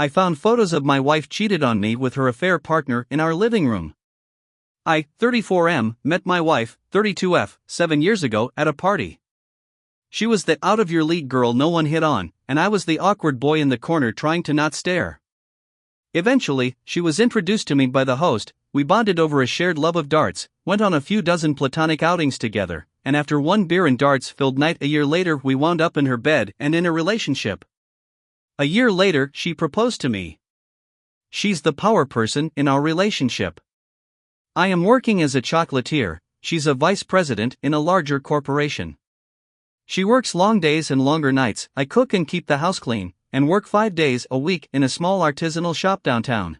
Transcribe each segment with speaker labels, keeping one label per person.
Speaker 1: I found photos of my wife cheated on me with her affair partner in our living room. I, 34M, met my wife, 32F, 7 years ago at a party. She was the out-of-your-league girl no one hit on, and I was the awkward boy in the corner trying to not stare. Eventually, she was introduced to me by the host, we bonded over a shared love of darts, went on a few dozen platonic outings together, and after one beer and darts-filled night a year later we wound up in her bed and in a relationship. A year later she proposed to me. She's the power person in our relationship. I am working as a chocolatier, she's a vice president in a larger corporation. She works long days and longer nights, I cook and keep the house clean, and work 5 days a week in a small artisanal shop downtown.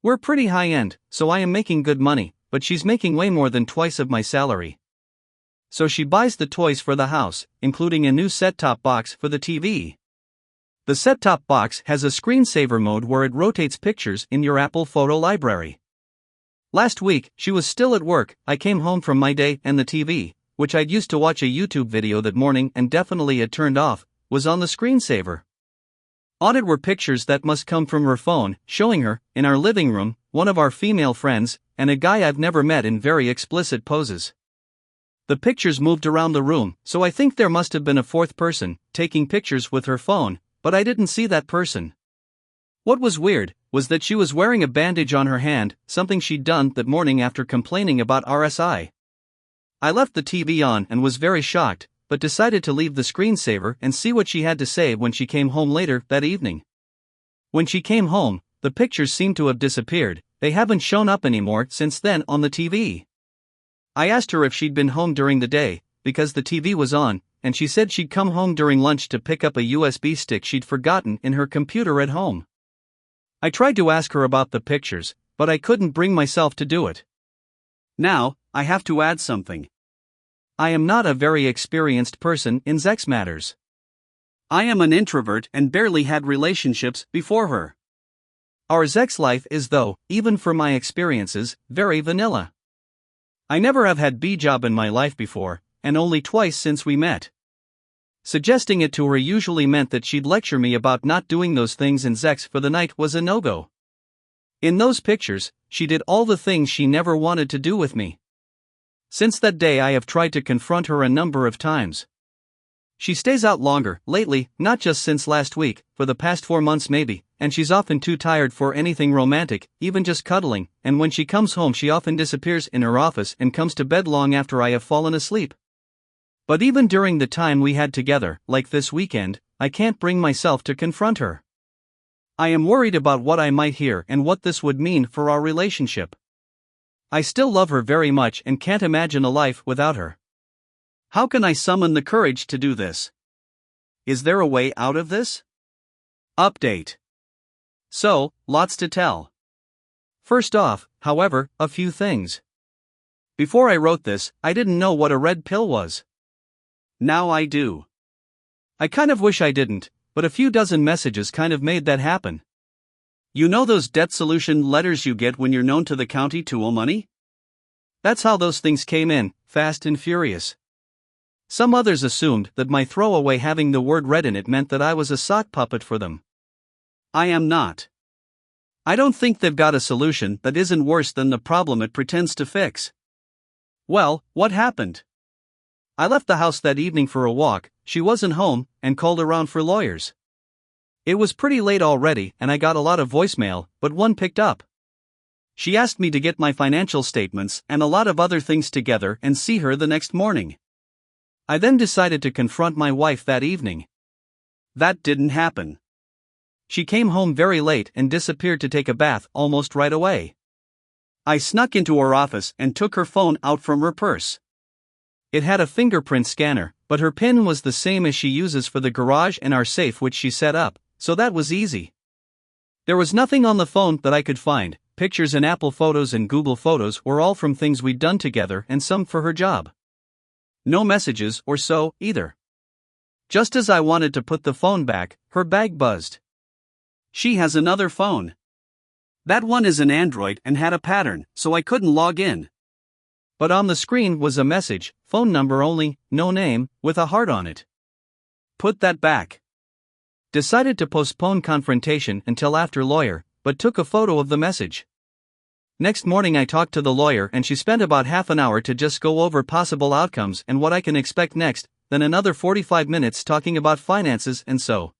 Speaker 1: We're pretty high-end, so I am making good money, but she's making way more than twice of my salary. So she buys the toys for the house, including a new set-top box for the TV. The set-top box has a screensaver mode where it rotates pictures in your Apple photo library. Last week, she was still at work, I came home from my day and the TV, which I'd used to watch a YouTube video that morning and definitely had turned off, was on the screensaver. On it were pictures that must come from her phone, showing her, in our living room, one of our female friends, and a guy I've never met in very explicit poses. The pictures moved around the room, so I think there must have been a fourth person, taking pictures with her phone, but I didn't see that person. What was weird, was that she was wearing a bandage on her hand, something she'd done that morning after complaining about RSI. I left the TV on and was very shocked, but decided to leave the screensaver and see what she had to say when she came home later that evening. When she came home, the pictures seemed to have disappeared, they haven't shown up anymore since then on the TV. I asked her if she'd been home during the day, because the TV was on, and she said she'd come home during lunch to pick up a USB stick she'd forgotten in her computer at home. I tried to ask her about the pictures, but I couldn't bring myself to do it. Now, I have to add something. I am not a very experienced person in sex matters. I am an introvert and barely had relationships before her. Our sex life is, though, even for my experiences, very vanilla. I never have had B-job in my life before, and only twice since we met. Suggesting it to her usually meant that she'd lecture me about not doing those things in sex for the night was a no-go. In those pictures, she did all the things she never wanted to do with me. Since that day I have tried to confront her a number of times. She stays out longer, lately, not just since last week, for the past 4 months maybe, and she's often too tired for anything romantic, even just cuddling, and when she comes home she often disappears in her office and comes to bed long after I have fallen asleep. But even during the time we had together, like this weekend, I can't bring myself to confront her. I am worried about what I might hear and what this would mean for our relationship. I still love her very much and can't imagine a life without her. How can I summon the courage to do this? Is there a way out of this? Update. So, lots to tell. First off, however, a few things. Before I wrote this, I didn't know what a red pill was. Now I do. I kind of wish I didn't, but a few dozen messages kind of made that happen. You know those debt solution letters you get when you're known to the county to owe money? That's how those things came in, fast and furious. Some others assumed that my throwaway having the word red in it meant that I was a sock puppet for them. I am not. I don't think they've got a solution that isn't worse than the problem it pretends to fix. Well, what happened? I left the house that evening for a walk, she wasn't home, and called around for lawyers. It was pretty late already and I got a lot of voicemail, but one picked up. She asked me to get my financial statements and a lot of other things together and see her the next morning. I then decided to confront my wife that evening. That didn't happen. She came home very late and disappeared to take a bath almost right away. I snuck into her office and took her phone out from her purse. It had a fingerprint scanner, but her PIN was the same as she uses for the garage and our safe which she set up, so that was easy. There was nothing on the phone that I could find. Pictures in Apple Photos and Google Photos were all from things we'd done together and some for her job. No messages or so, either. Just as I wanted to put the phone back, her bag buzzed. She has another phone. That one is an Android and had a pattern, so I couldn't log in. But on the screen was a message, phone number only, no name, with a heart on it. Put that back. Decided to postpone confrontation until after lawyer, but took a photo of the message. Next morning I talked to the lawyer and she spent about half an hour to just go over possible outcomes and what I can expect next, then another 45 minutes talking about finances and so.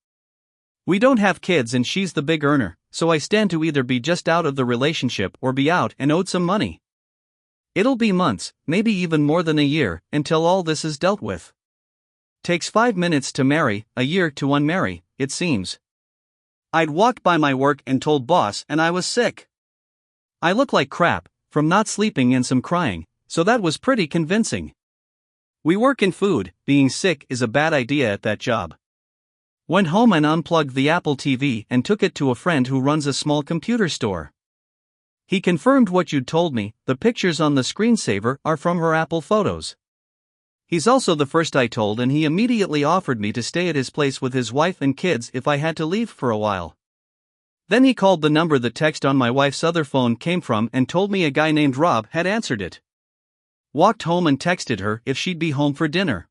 Speaker 1: We don't have kids and she's the big earner, so I stand to either be just out of the relationship or be out and owed some money. It'll be months, maybe even more than a year, until all this is dealt with. Takes 5 minutes to marry, a year to unmarry, it seems. I'd walked by my work and told boss and I was sick. I look like crap, from not sleeping and some crying, so that was pretty convincing. We work in food, being sick is a bad idea at that job. Went home and unplugged the Apple TV and took it to a friend who runs a small computer store. He confirmed what you'd told me, the pictures on the screensaver are from her Apple photos. He's also the first I told and he immediately offered me to stay at his place with his wife and kids if I had to leave for a while. Then he called the number the text on my wife's other phone came from and told me a guy named Rob had answered it. Walked home and texted her if she'd be home for dinner.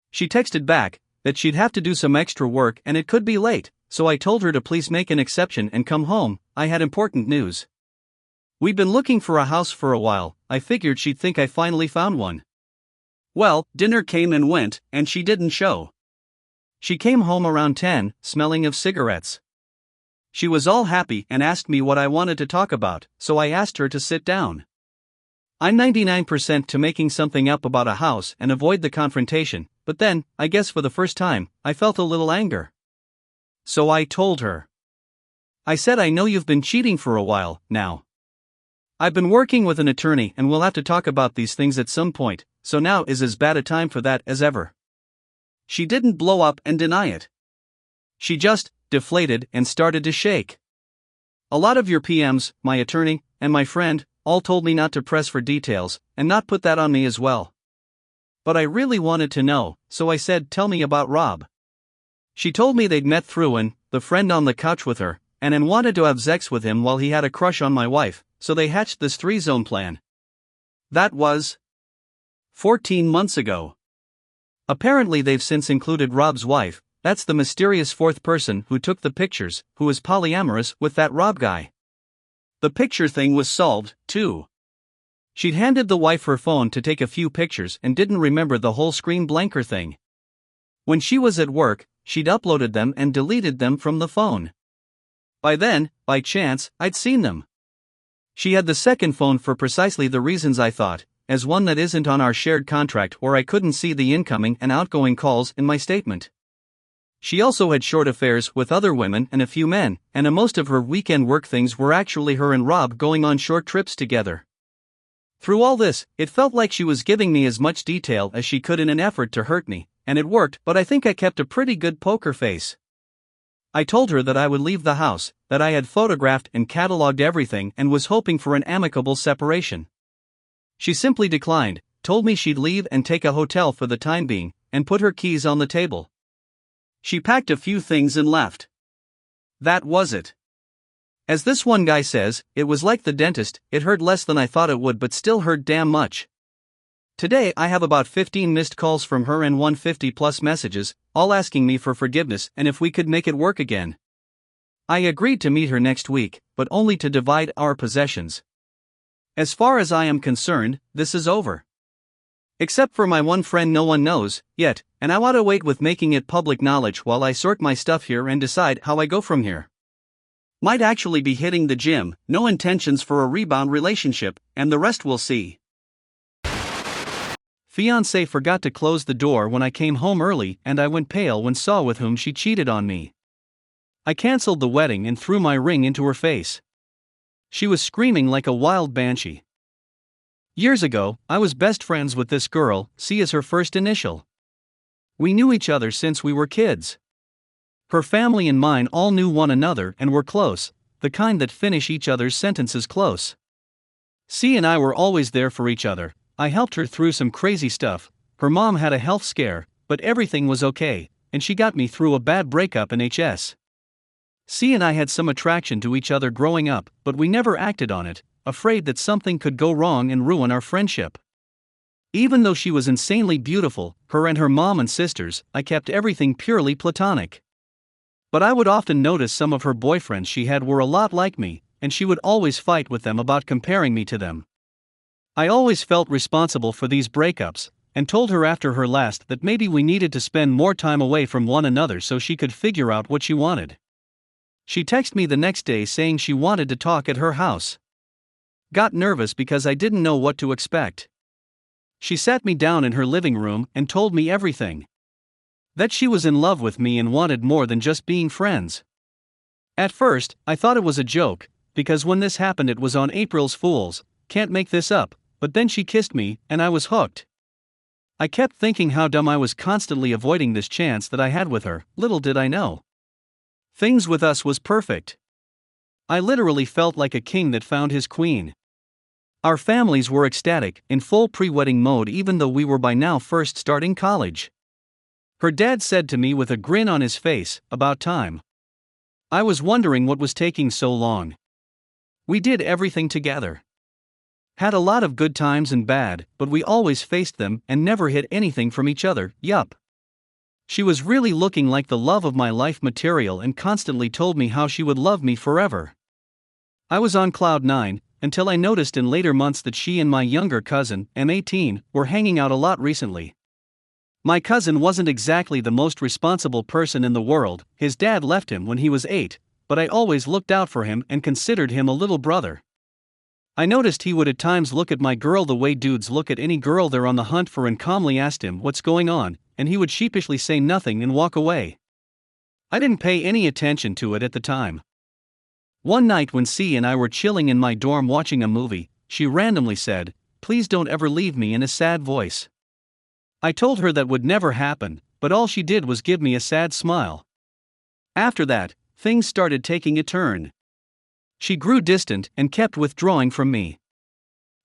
Speaker 1: She texted back that she'd have to do some extra work and it could be late, so I told her to please make an exception and come home. I had important news. We'd been looking for a house for a while, I figured she'd think I finally found one. Well, dinner came and went, and she didn't show. She came home around 10, smelling of cigarettes. She was all happy and asked me what I wanted to talk about, so I asked her to sit down. I'm 99% to making something up about a house and avoid the confrontation, but then, I guess for the first time, I felt a little anger. So I told her. I said I know you've been cheating for a while, now. I've been working with an attorney and we'll have to talk about these things at some point, so now is as bad a time for that as ever. She didn't blow up and deny it. She just deflated and started to shake. A lot of your PMs, my attorney, and my friend, all told me not to press for details, and not put that on me as well. But I really wanted to know, so I said, tell me about Rob. She told me they'd met through the friend on the couch with her, and wanted to have sex with him while he had a crush on my wife, so they hatched this 3-zone plan. That was 14 months ago. Apparently they've since included Rob's wife, that's the mysterious fourth person who took the pictures, who is polyamorous with that Rob guy. The picture thing was solved, too. She'd handed the wife her phone to take a few pictures and didn't remember the whole screen blanker thing. When she was at work, she'd uploaded them and deleted them from the phone. By then, by chance, I'd seen them. She had the second phone for precisely the reasons I thought, as one that isn't on our shared contract where I couldn't see the incoming and outgoing calls in my statement. She also had short affairs with other women and a few men, and most of her weekend work things were actually her and Rob going on short trips together. Through all this, it felt like she was giving me as much detail as she could in an effort to hurt me, and it worked, but I think I kept a pretty good poker face. I told her that I would leave the house, that I had photographed and cataloged everything and was hoping for an amicable separation. She simply declined, told me she'd leave and take a hotel for the time being, and put her keys on the table. She packed a few things and left. That was it. As this one guy says, it was like the dentist, it hurt less than I thought it would but still hurt damn much. Today I have about 15 missed calls from her and 150+ messages, all asking me for forgiveness and if we could make it work again. I agreed to meet her next week, but only to divide our possessions. As far as I am concerned, this is over. Except for my one friend no one knows, yet, and I want to wait with making it public knowledge while I sort my stuff here and decide how I go from here. Might actually be hitting the gym, no intentions for a rebound relationship, and the rest we'll see. Fiancée forgot to close the door when I came home early and I went pale when saw with whom she cheated on me. I cancelled the wedding and threw my ring into her face. She was screaming like a wild banshee. Years ago, I was best friends with this girl, C as her first initial. We knew each other since we were kids. Her family and mine all knew one another and were close, the kind that finish each other's sentences close. C and I were always there for each other. I helped her through some crazy stuff. Her mom had a health scare, but everything was okay, and she got me through a bad breakup in HS. C and I had some attraction to each other growing up, but we never acted on it, afraid that something could go wrong and ruin our friendship. Even though she was insanely beautiful, her and her mom and sisters, I kept everything purely platonic. But I would often notice some of her boyfriends she had were a lot like me, and she would always fight with them about comparing me to them. I always felt responsible for these breakups, and told her after her last that maybe we needed to spend more time away from one another so she could figure out what she wanted. She texted me the next day saying she wanted to talk at her house. Got nervous because I didn't know what to expect. She sat me down in her living room and told me everything. That she was in love with me and wanted more than just being friends. At first, I thought it was a joke, because when this happened it was on April's Fool's, can't make this up, but then she kissed me, and I was hooked. I kept thinking how dumb I was constantly avoiding this chance that I had with her, little did I know. Things with us was perfect. I literally felt like a king that found his queen. Our families were ecstatic, in full pre-wedding mode even though we were by now first starting college. Her dad said to me with a grin on his face, "About time." I was wondering what was taking so long. We did everything together. Had a lot of good times and bad, but we always faced them and never hid anything from each other, yup. She was really looking like the love of my life material and constantly told me how she would love me forever. I was on cloud 9, until I noticed in later months that she and my younger cousin, M18, were hanging out a lot recently. My cousin wasn't exactly the most responsible person in the world, his dad left him when he was 8, but I always looked out for him and considered him a little brother. I noticed he would at times look at my girl the way dudes look at any girl they're on the hunt for and calmly asked him what's going on, and he would sheepishly say nothing and walk away. I didn't pay any attention to it at the time. One night when C and I were chilling in my dorm watching a movie, she randomly said, "Please don't ever leave me," in a sad voice. I told her that would never happen, but all she did was give me a sad smile. After that, things started taking a turn. She grew distant and kept withdrawing from me.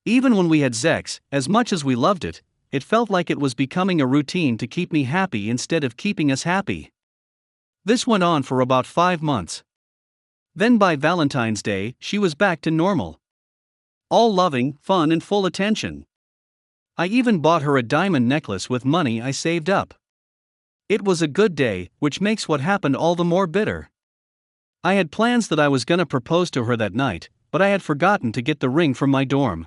Speaker 1: Even when we had sex, as much as we loved it, it felt like it was becoming a routine to keep me happy instead of keeping us happy. This went on for about 5 months. Then by Valentine's Day, she was back to normal. All loving, fun and full attention. I even bought her a diamond necklace with money I saved up. It was a good day, which makes what happened all the more bitter. I had plans that I was gonna propose to her that night, but I had forgotten to get the ring from my dorm.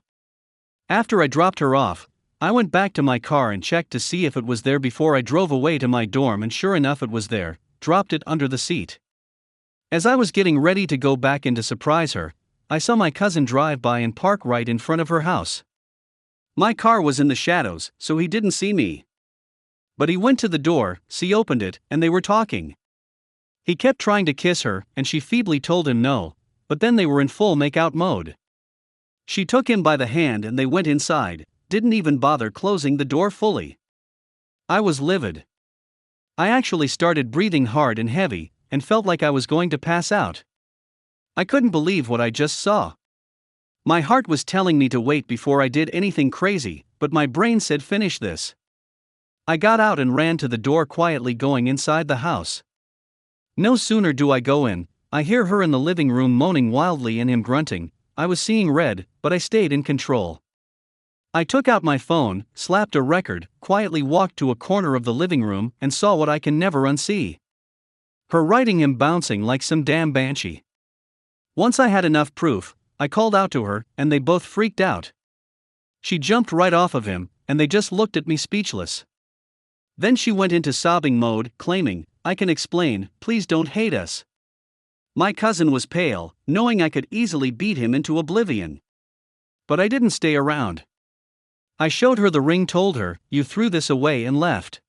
Speaker 1: After I dropped her off, I went back to my car and checked to see if it was there before I drove away to my dorm, and sure enough it was there, dropped it under the seat. As I was getting ready to go back in to surprise her, I saw my cousin drive by and park right in front of her house. My car was in the shadows, so he didn't see me. But he went to the door, she opened it, and they were talking. He kept trying to kiss her, and she feebly told him no, but then they were in full make-out mode. She took him by the hand and they went inside, didn't even bother closing the door fully. I was livid. I actually started breathing hard and heavy, and felt like I was going to pass out. I couldn't believe what I just saw. My heart was telling me to wait before I did anything crazy, but my brain said finish this. I got out and ran to the door quietly, going inside the house. No sooner do I go in, I hear her in the living room moaning wildly and him grunting. I was seeing red, but I stayed in control. I took out my phone, slapped a record, quietly walked to a corner of the living room, and saw what I can never unsee. Her riding him bouncing like some damn Banshee. Once I had enough proof, I called out to her, and they both freaked out. She jumped right off of him, and they just looked at me speechless. Then she went into sobbing mode, claiming, "I can explain, please don't hate us." My cousin was pale, knowing I could easily beat him into oblivion. But I didn't stay around. I showed her the ring, told her, "You threw this away," and left.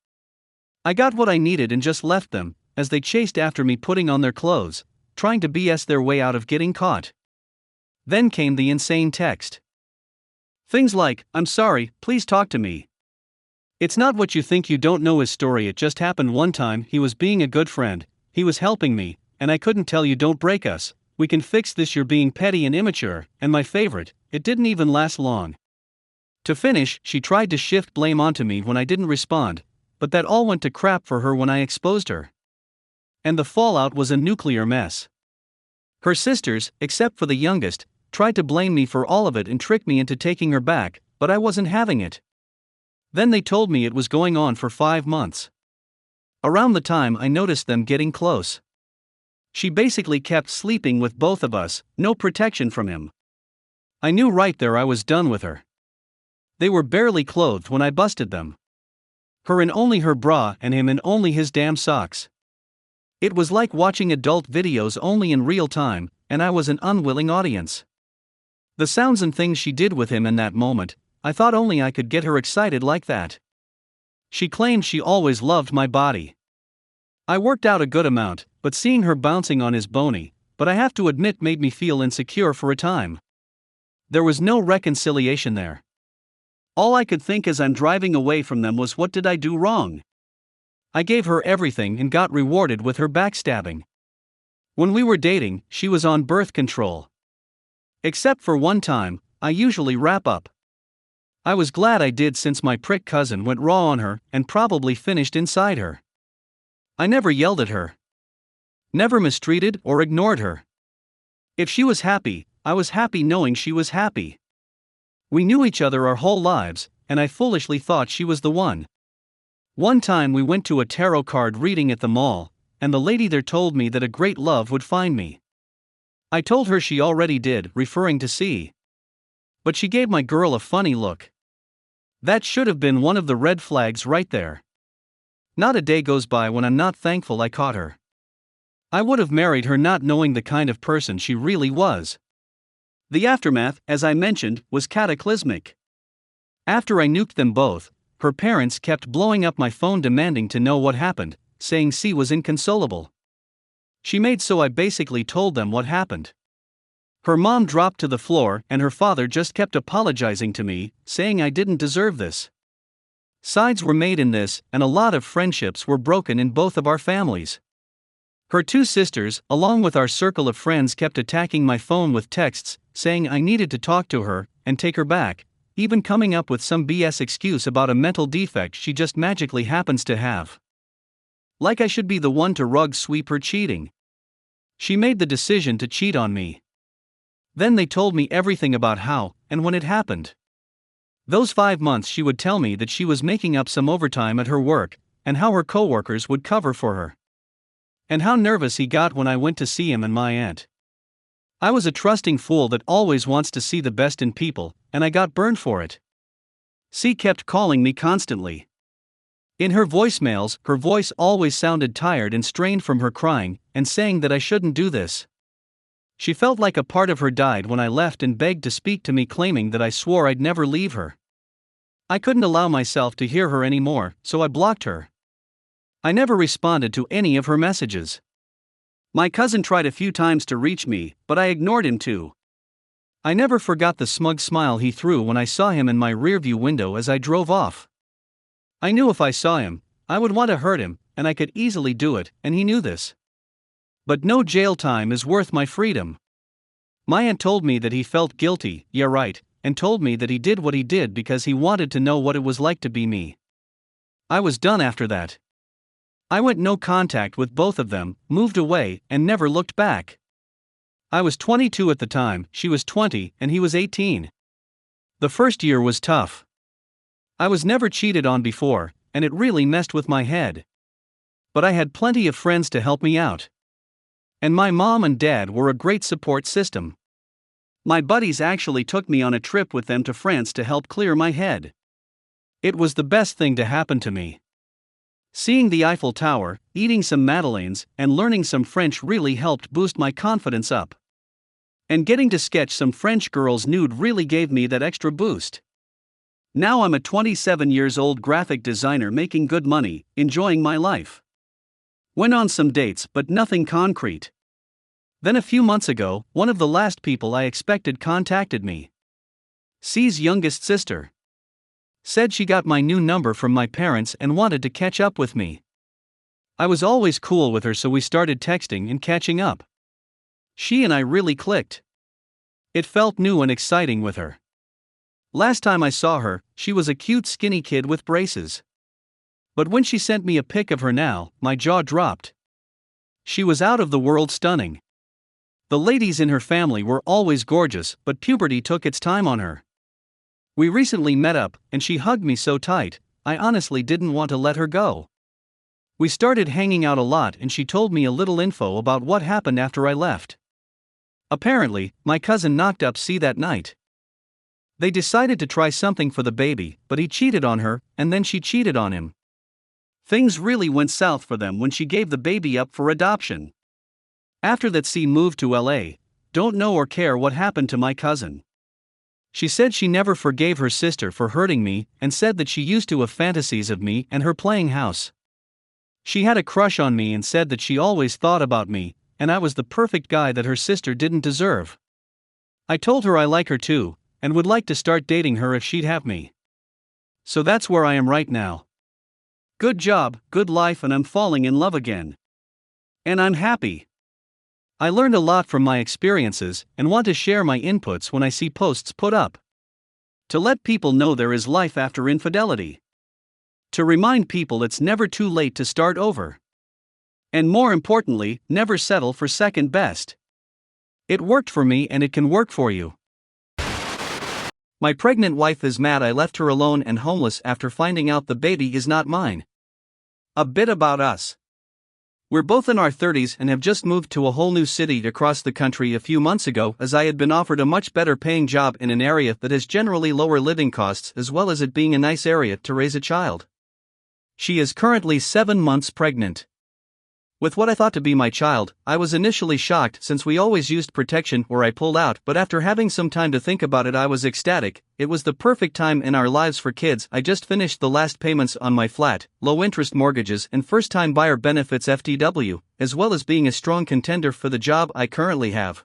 Speaker 1: I got what I needed and just left them, as they chased after me putting on their clothes, trying to BS their way out of getting caught. Then came the insane text. Things like, "I'm sorry, please talk to me. It's not what you think, you don't know his story, it just happened one time, he was being a good friend, he was helping me, and I couldn't tell you, don't break us, we can fix this, you're being petty and immature," and my favorite, "It didn't even last long." To finish, she tried to shift blame onto me when I didn't respond, but that all went to crap for her when I exposed her. And the fallout was a nuclear mess. Her sisters, except for the youngest, tried to blame me for all of it and trick me into taking her back, but I wasn't having it. Then they told me it was going on for 5 months. Around the time I noticed them getting close. She basically kept sleeping with both of us, no protection from him. I knew right there I was done with her. They were barely clothed when I busted them. Her in only her bra and him in only his damn socks. It was like watching adult videos only in real time, and I was an unwilling audience. The sounds and things she did with him in that moment, I thought only I could get her excited like that. She claimed she always loved my body. I worked out a good amount, but seeing her bouncing on his bony, but I have to admit made me feel insecure for a time. There was no reconciliation there. All I could think as I'm driving away from them was, what did I do wrong? I gave her everything and got rewarded with her backstabbing. When we were dating, she was on birth control. Except for one time, I usually wrap up. I was glad I did, since my prick cousin went raw on her and probably finished inside her. I never yelled at her. Never mistreated or ignored her. If she was happy, I was happy knowing she was happy. We knew each other our whole lives, and I foolishly thought she was the one. One time we went to a tarot card reading at the mall, and the lady there told me that a great love would find me. I told her she already did, referring to C. But she gave my girl a funny look. That should have been one of the red flags right there. Not a day goes by when I'm not thankful I caught her. I would have married her not knowing the kind of person she really was. The aftermath, as I mentioned, was cataclysmic. After I nuked them both, her parents kept blowing up my phone demanding to know what happened, saying C was inconsolable. She made so I basically told them what happened. Her mom dropped to the floor and her father just kept apologizing to me, saying I didn't deserve this. Sides were made in this, and a lot of friendships were broken in both of our families. Her two sisters, along with our circle of friends, kept attacking my phone with texts, saying I needed to talk to her and take her back, even coming up with some BS excuse about a mental defect she just magically happens to have. Like I should be the one to rug sweep her cheating. She made the decision to cheat on me. Then they told me everything about how and when it happened. Those 5 months she would tell me that she was making up some overtime at her work, and how her coworkers would cover for her. And how nervous he got when I went to see him and my aunt. I was a trusting fool that always wants to see the best in people, and I got burned for it. C kept calling me constantly. In her voicemails, her voice always sounded tired and strained from her crying, and saying that I shouldn't do this. She felt like a part of her died when I left and begged to speak to me, claiming that I swore I'd never leave her. I couldn't allow myself to hear her anymore, so I blocked her. I never responded to any of her messages. My cousin tried a few times to reach me, but I ignored him too. I never forgot the smug smile he threw when I saw him in my rearview window as I drove off. I knew if I saw him, I would want to hurt him, and I could easily do it, and he knew this. But no jail time is worth my freedom. My aunt told me that he felt guilty, yeah right, and told me that he did what he did because he wanted to know what it was like to be me. I was done after that. I went no contact with both of them, moved away, and never looked back. I was 22 at the time, she was 20, and he was 18. The first year was tough. I was never cheated on before, and it really messed with my head. But I had plenty of friends to help me out. And my mom and dad were a great support system. My buddies actually took me on a trip with them to France to help clear my head. It was the best thing to happen to me. Seeing the Eiffel Tower, eating some madeleines, and learning some French really helped boost my confidence up. And getting to sketch some French girls nude really gave me that extra boost. Now I'm a 27-year-old graphic designer making good money, enjoying my life. Went on some dates but nothing concrete. Then a few months ago, one of the last people I expected contacted me. C's youngest sister. Said she got my new number from my parents and wanted to catch up with me. I was always cool with her, so we started texting and catching up. She and I really clicked. It felt new and exciting with her. Last time I saw her, she was a cute skinny kid with braces. But when she sent me a pic of her now, my jaw dropped. She was out of the world stunning. The ladies in her family were always gorgeous, but puberty took its time on her. We recently met up, and she hugged me so tight, I honestly didn't want to let her go. We started hanging out a lot and she told me a little info about what happened after I left. Apparently, my cousin knocked up C that night. They decided to try something for the baby, but he cheated on her, and then she cheated on him. Things really went south for them when she gave the baby up for adoption. After that, C moved to LA. Don't know or care what happened to my cousin. She said she never forgave her sister for hurting me and said that she used to have fantasies of me and her playing house. She had a crush on me and said that she always thought about me, and I was the perfect guy that her sister didn't deserve. I told her I like her too, and would like to start dating her if she'd have me. So that's where I am right now. Good job, good life, and I'm falling in love again. And I'm happy. I learned a lot from my experiences and want to share my inputs when I see posts put up. To let people know there is life after infidelity. To remind people it's never too late to start over. And more importantly, never settle for second best. It worked for me and it can work for you. My pregnant wife is mad I left her alone and homeless after finding out the baby is not mine. A bit about us. We're both in our 30s and have just moved to a whole new city across the country a few months ago, as I had been offered a much better paying job in an area that has generally lower living costs, as well as it being a nice area to raise a child. She is currently 7 months pregnant. With what I thought to be my child, I was initially shocked since we always used protection where I pulled out, but after having some time to think about it, I was ecstatic. It was the perfect time in our lives for kids. I just finished the last payments on my flat, low interest mortgages, and first time buyer benefits FTW, as well as being a strong contender for the job I currently have.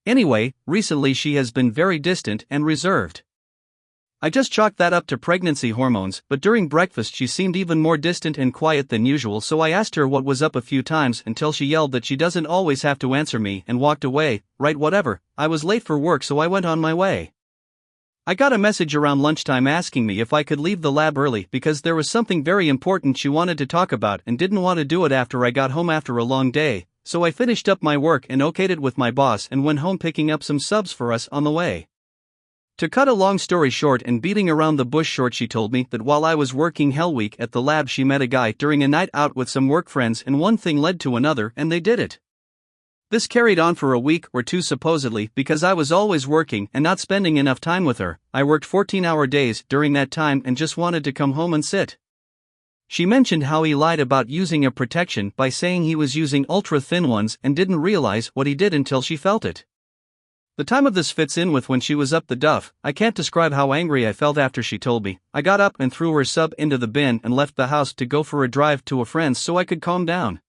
Speaker 1: Anyway, recently she has been very distant and reserved. I just chalked that up to pregnancy hormones, but during breakfast she seemed even more distant and quiet than usual, so I asked her what was up a few times until she yelled that she doesn't always have to answer me and walked away. Right, whatever, I was late for work so I went on my way. I got a message around lunchtime asking me if I could leave the lab early because there was something very important she wanted to talk about and didn't want to do it after I got home after a long day, so I finished up my work and okayed it with my boss and went home picking up some subs for us on the way. To cut a long story short and beating around the bush short, she told me that while I was working Hell Week at the lab she met a guy during a night out with some work friends and one thing led to another and they did it. This carried on for a week or two supposedly because I was always working and not spending enough time with her. I worked 14-hour days during that time and just wanted to come home and sit. She mentioned how he lied about using a protection by saying he was using ultra-thin ones and didn't realize what he did until she felt it. The time of this fits in with when she was up the duff. I can't describe how angry I felt after she told me. I got up and threw her sub into the bin and left the house to go for a drive to a friend's so I could calm down.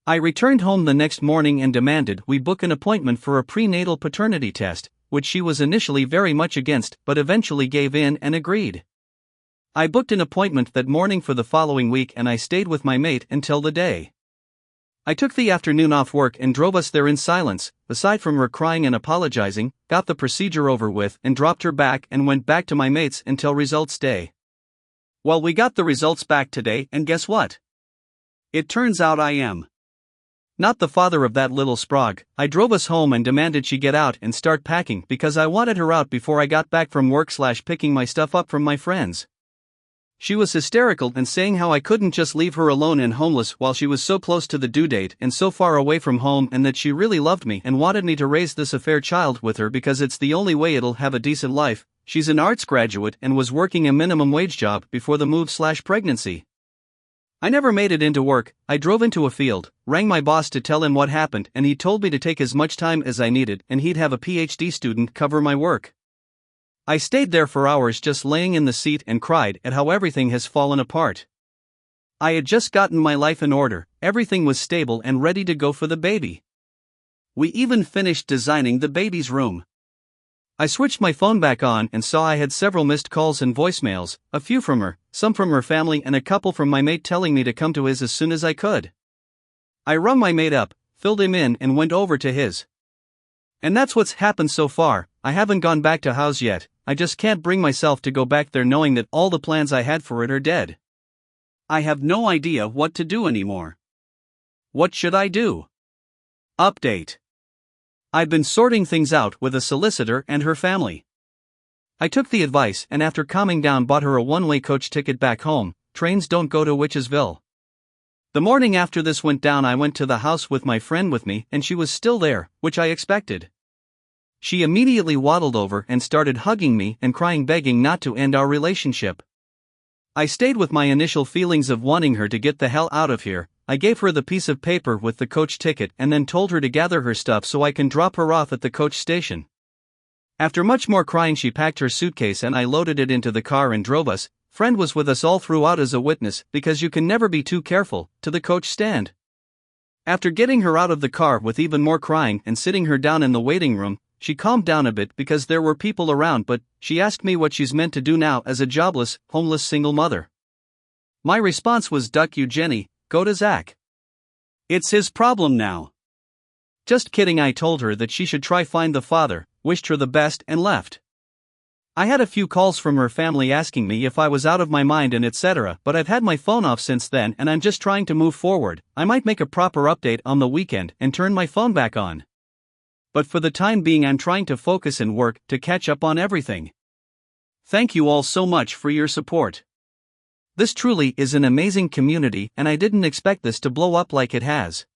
Speaker 1: I returned home the next morning and demanded we book an appointment for a prenatal paternity test, which she was initially very much against but eventually gave in and agreed. I booked an appointment that morning for the following week and I stayed with my mate until the day. I took the afternoon off work and drove us there in silence, aside from her crying and apologizing, got the procedure over with and dropped her back and went back to my mates until results day. Well, we got the results back today and guess what? It turns out I am not the father of that little sprog. I drove us home and demanded she get out and start packing because I wanted her out before I got back from work / picking my stuff up from my friends. She was hysterical and saying how I couldn't just leave her alone and homeless while she was so close to the due date and so far away from home, and that she really loved me and wanted me to raise this affair child with her because it's the only way it'll have a decent life. She's an arts graduate and was working a minimum wage job before the move / pregnancy. I never made it into work. I drove into a field, rang my boss to tell him what happened, and he told me to take as much time as I needed and he'd have a PhD student cover my work. I stayed there for hours just laying in the seat and cried at how everything has fallen apart. I had just gotten my life in order, everything was stable and ready to go for the baby. We even finished designing the baby's room. I switched my phone back on and saw I had several missed calls and voicemails, a few from her, some from her family and a couple from my mate telling me to come to his as soon as I could. I rung my mate up, filled him in and went over to his. And that's what's happened so far. I haven't gone back to house yet. I just can't bring myself to go back there knowing that all the plans I had for it are dead. I have no idea what to do anymore. What should I do? Update. I've been sorting things out with a solicitor and her family. I took the advice and after calming down bought her a one-way coach ticket back home. Trains don't go to Witchesville. The morning after this went down, I went to the house with my friend with me, and she was still there, which I expected. She immediately waddled over and started hugging me and crying, begging not to end our relationship. I stayed with my initial feelings of wanting her to get the hell out of here. I gave her the piece of paper with the coach ticket and then told her to gather her stuff so I can drop her off at the coach station. After much more crying, she packed her suitcase and I loaded it into the car and drove us. Friend was with us all throughout as a witness, because you can never be too careful, to the coach stand. After getting her out of the car with even more crying and sitting her down in the waiting room, she calmed down a bit because there were people around, but she asked me what she's meant to do now as a jobless, homeless single mother. My response was, "Duck you, Jenny, go to Zach. It's his problem now." Just kidding, I told her that she should try find the father, wished her the best and left. I had a few calls from her family asking me if I was out of my mind and etc., but I've had my phone off since then and I'm just trying to move forward. I might make a proper update on the weekend and turn my phone back on. But for the time being I'm trying to focus and work to catch up on everything. Thank you all so much for your support. This truly is an amazing community and I didn't expect this to blow up like it has.